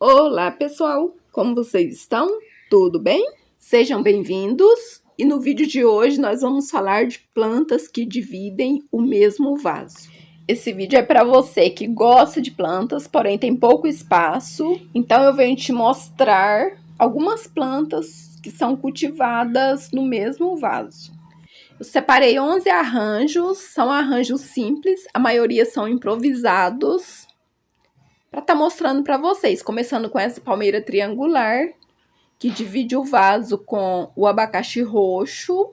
Olá, pessoal! Como vocês estão? Tudo bem? Sejam bem-vindos! E no vídeo de hoje nós vamos falar de plantas que dividem o mesmo vaso. Esse vídeo é para você que gosta de plantas, porém tem pouco espaço. Então eu venho te mostrar algumas plantas que são cultivadas no mesmo vaso. Eu separei 11 arranjos, são arranjos simples, a maioria são improvisados, para estar mostrando para vocês, começando com essa palmeira triangular, que divide o vaso com o abacaxi roxo.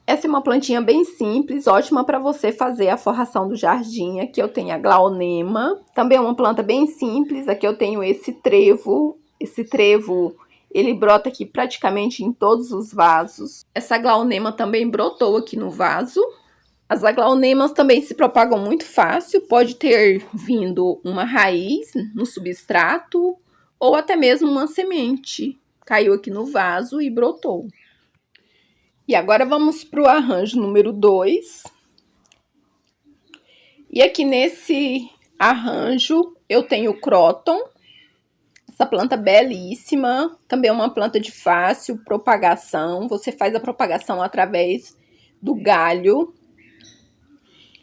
Essa é uma plantinha bem simples, ótima para você fazer a forração do jardim. Aqui eu tenho a glaonema, também é uma planta bem simples. Aqui eu tenho esse trevo. Esse trevo, ele brota aqui praticamente em todos os vasos. Essa glaonema também brotou aqui no vaso. As aglaonemas também se propagam muito fácil, pode ter vindo uma raiz no substrato ou até mesmo uma semente. Caiu aqui no vaso e brotou. E agora vamos para o arranjo número 2. E aqui nesse arranjo eu tenho o croton. Essa planta belíssima, também é uma planta de fácil propagação. Você faz a propagação através do galho.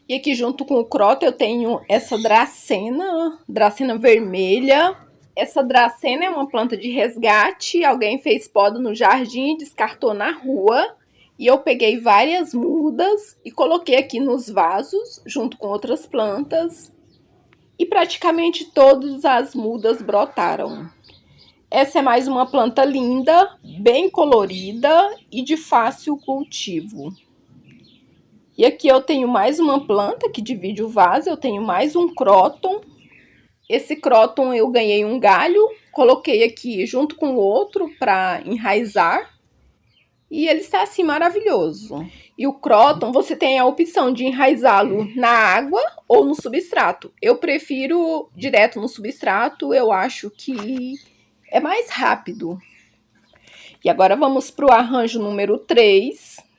E aqui junto com o croton eu tenho essa dracena vermelha. Essa dracena é uma planta de resgate, alguém fez poda no jardim e descartou na rua. E eu peguei várias mudas e coloquei aqui nos vasos, junto com outras plantas. E praticamente todas as mudas brotaram. Essa é mais uma planta linda, bem colorida e de fácil cultivo. E aqui eu tenho mais uma planta que divide o vaso, eu tenho mais um croton. Esse croton eu ganhei um galho, coloquei aqui junto com o outro para enraizar. E ele está assim maravilhoso. E o croton, você tem a opção de enraizá-lo na água ou no substrato. Eu prefiro direto no substrato, eu acho que é mais rápido. E agora vamos para o arranjo número 3.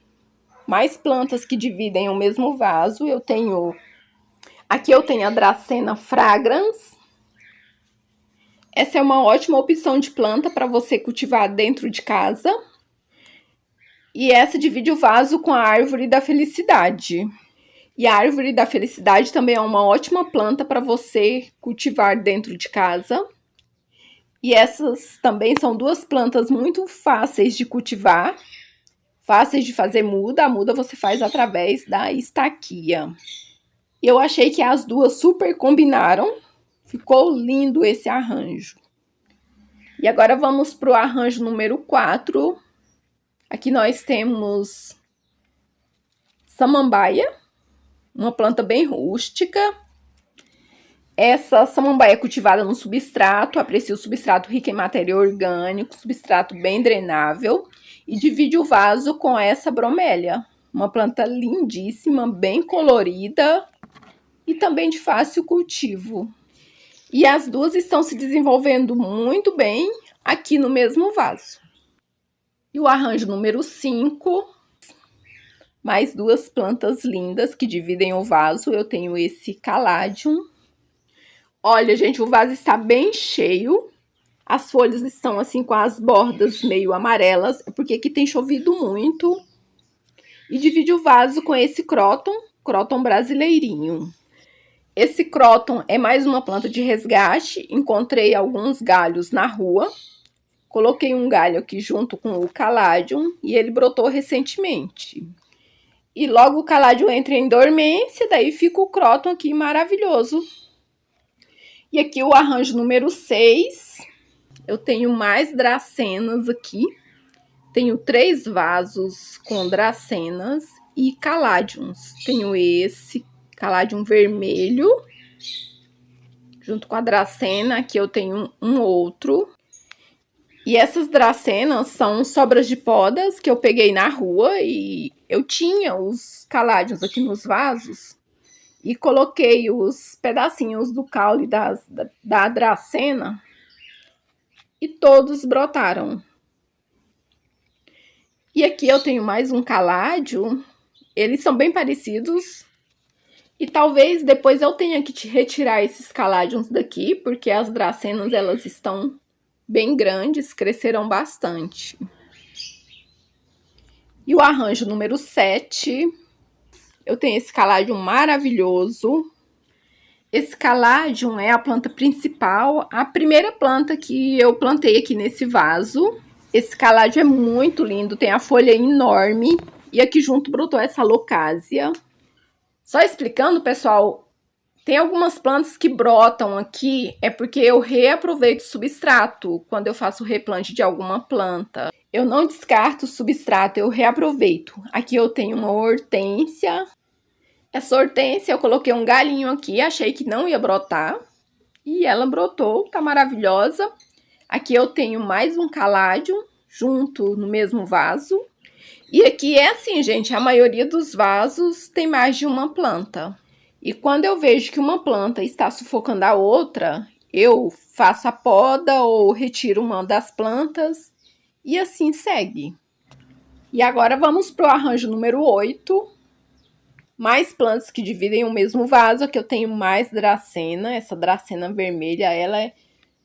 Mais plantas que dividem o mesmo vaso. Aqui eu tenho a Dracena fragrans. Essa é uma ótima opção de planta para você cultivar dentro de casa. E essa divide o vaso com a árvore da felicidade. E a árvore da felicidade também é uma ótima planta para você cultivar dentro de casa. E essas também são duas plantas muito fáceis de cultivar, fáceis de fazer muda. A muda você faz através da estaquia. E eu achei que as duas super combinaram. Ficou lindo esse arranjo. E agora vamos para o arranjo número 4. Aqui nós temos samambaia, uma planta bem rústica. Essa samambaia é cultivada no substrato, aprecia o substrato rico em matéria orgânica, substrato bem drenável. E divide o vaso com essa bromélia, uma planta lindíssima, bem colorida e também de fácil cultivo. E as duas estão se desenvolvendo muito bem aqui no mesmo vaso. E o arranjo número 5, mais duas plantas lindas que dividem o vaso. Eu tenho esse caladium. Olha, gente, o vaso está bem cheio. As folhas estão assim com as bordas meio amarelas, porque aqui tem chovido muito. E divide o vaso com esse croton brasileirinho. Esse croton é mais uma planta de resgate. Encontrei alguns galhos na rua. Coloquei um galho aqui junto com o caladium e ele brotou recentemente. E logo o caladium entra em dormência, daí fica o croton aqui maravilhoso. E aqui o arranjo número 6. Eu tenho mais dracenas aqui. Tenho 3 vasos com dracenas e caladiums. Tenho esse caladium vermelho, junto com a dracena. Aqui eu tenho um outro. E essas dracenas são sobras de podas que eu peguei na rua e eu tinha os caladiums aqui nos vasos. E coloquei os pedacinhos do caule da dracena e todos brotaram. E aqui eu tenho mais um caládio. Eles são bem parecidos. E talvez depois eu tenha que retirar esses caládiums daqui, porque as dracenas elas estão bem grandes, cresceram bastante. E o arranjo número 7, eu tenho esse caládio maravilhoso. Esse caládio é a planta principal, a primeira planta que eu plantei aqui nesse vaso. Esse caládio é muito lindo, tem a folha enorme. E aqui junto brotou essa locásia. Só explicando, pessoal, tem algumas plantas que brotam aqui, é porque eu reaproveito substrato quando eu faço replante de alguma planta. Eu não descarto o substrato, eu reaproveito. Aqui eu tenho uma hortênsia. Essa hortênsia eu coloquei um galinho aqui, achei que não ia brotar. E ela brotou, tá maravilhosa. Aqui eu tenho mais um caládio junto no mesmo vaso. E aqui é assim, gente, a maioria dos vasos tem mais de uma planta. E quando eu vejo que uma planta está sufocando a outra, eu faço a poda ou retiro uma das plantas e assim segue. E agora vamos para o arranjo número 8. Mais plantas que dividem o mesmo vaso. Aqui eu tenho mais dracena. Essa dracena vermelha, ela é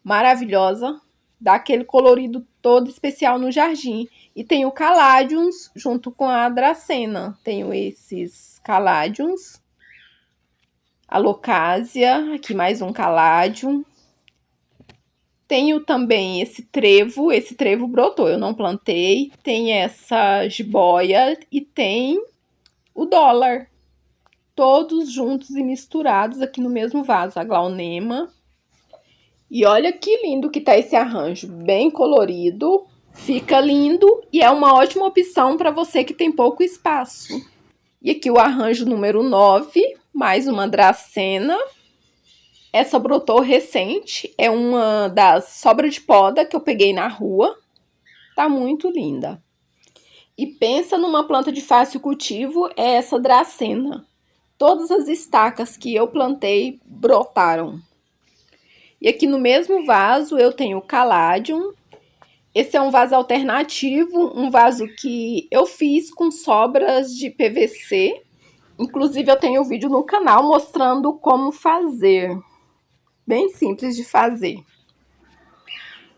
maravilhosa. Dá aquele colorido todo especial no jardim. E tenho caládiums junto com a dracena. Tenho esses caládiums. Alocásia, aqui mais um caládium. Tenho também esse trevo brotou, eu não plantei. Tem essa jiboia e tem o dólar. Todos juntos e misturados aqui no mesmo vaso, a glaunema. E olha que lindo que tá esse arranjo, bem colorido. Fica lindo e é uma ótima opção para você que tem pouco espaço. E aqui o arranjo número 9, mais uma dracena. Essa brotou recente, é uma das sobras de poda que eu peguei na rua. Tá muito linda. E pensa numa planta de fácil cultivo, é essa dracena. Todas as estacas que eu plantei brotaram. E aqui no mesmo vaso eu tenho o caládium. Esse é um vaso alternativo, um vaso que eu fiz com sobras de PVC. Inclusive eu tenho um vídeo no canal mostrando como fazer. Bem simples de fazer.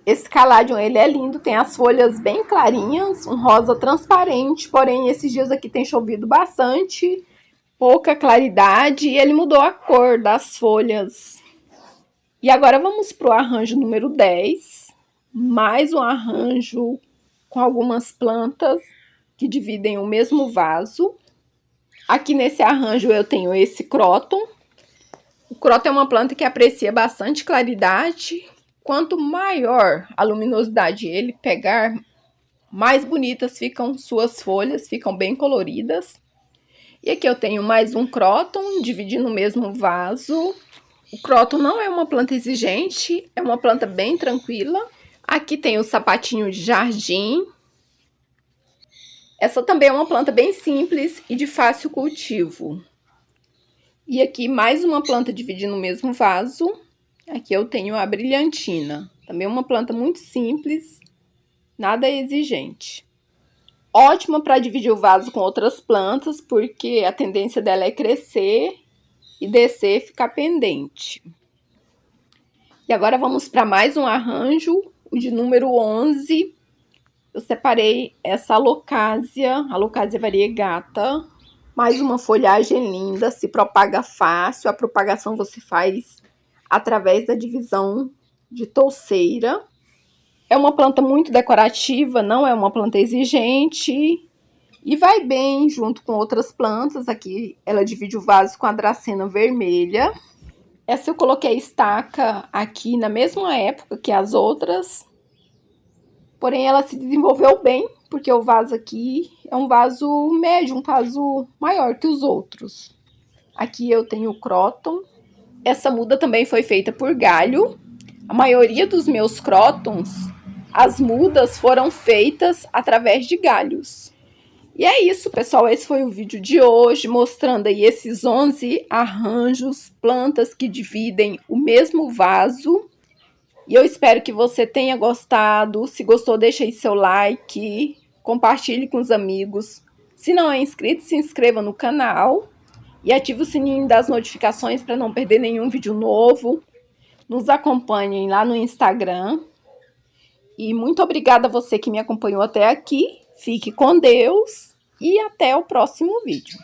Esse caládium, ele é lindo, tem as folhas bem clarinhas, um rosa transparente, porém esses dias aqui tem chovido bastante, pouca claridade e ele mudou a cor das folhas. E agora vamos para o arranjo número 10, mais um arranjo com algumas plantas que dividem o mesmo vaso. Aqui nesse arranjo eu tenho esse cróton. O cróton é uma planta que aprecia bastante claridade. Quanto maior a luminosidade ele pegar, mais bonitas ficam suas folhas, ficam bem coloridas. E aqui eu tenho mais um cróton, dividindo o mesmo vaso. O cróton não é uma planta exigente, é uma planta bem tranquila. Aqui tem o sapatinho de jardim. Essa também é uma planta bem simples e de fácil cultivo. E aqui mais uma planta dividindo o mesmo vaso. Aqui eu tenho a brilhantina. Também uma planta muito simples, nada exigente. Ótima para dividir o vaso com outras plantas, porque a tendência dela é crescer e descer, ficar pendente. E agora vamos para mais um arranjo, o de número 11. Eu separei essa alocásia, variegata. Mais uma folhagem linda, se propaga fácil. A propagação você faz através da divisão de touceira. É uma planta muito decorativa, não é uma planta exigente. E vai bem junto com outras plantas. Aqui ela divide o vaso com a dracena vermelha. Essa eu coloquei estaca aqui na mesma época que as outras. Porém, ela se desenvolveu bem, porque o vaso aqui é um vaso médio, um vaso maior que os outros. Aqui eu tenho o cróton. Essa muda também foi feita por galho. A maioria dos meus crótons, as mudas foram feitas através de galhos. E é isso, pessoal. Esse foi o vídeo de hoje, mostrando aí esses 11 arranjos, plantas que dividem o mesmo vaso. E eu espero que você tenha gostado. Se gostou, deixa aí seu like, compartilhe com os amigos. Se não é inscrito, se inscreva no canal e ative o sininho das notificações para não perder nenhum vídeo novo. Nos acompanhem lá no Instagram. E muito obrigada a você que me acompanhou até aqui. Fique com Deus e até o próximo vídeo.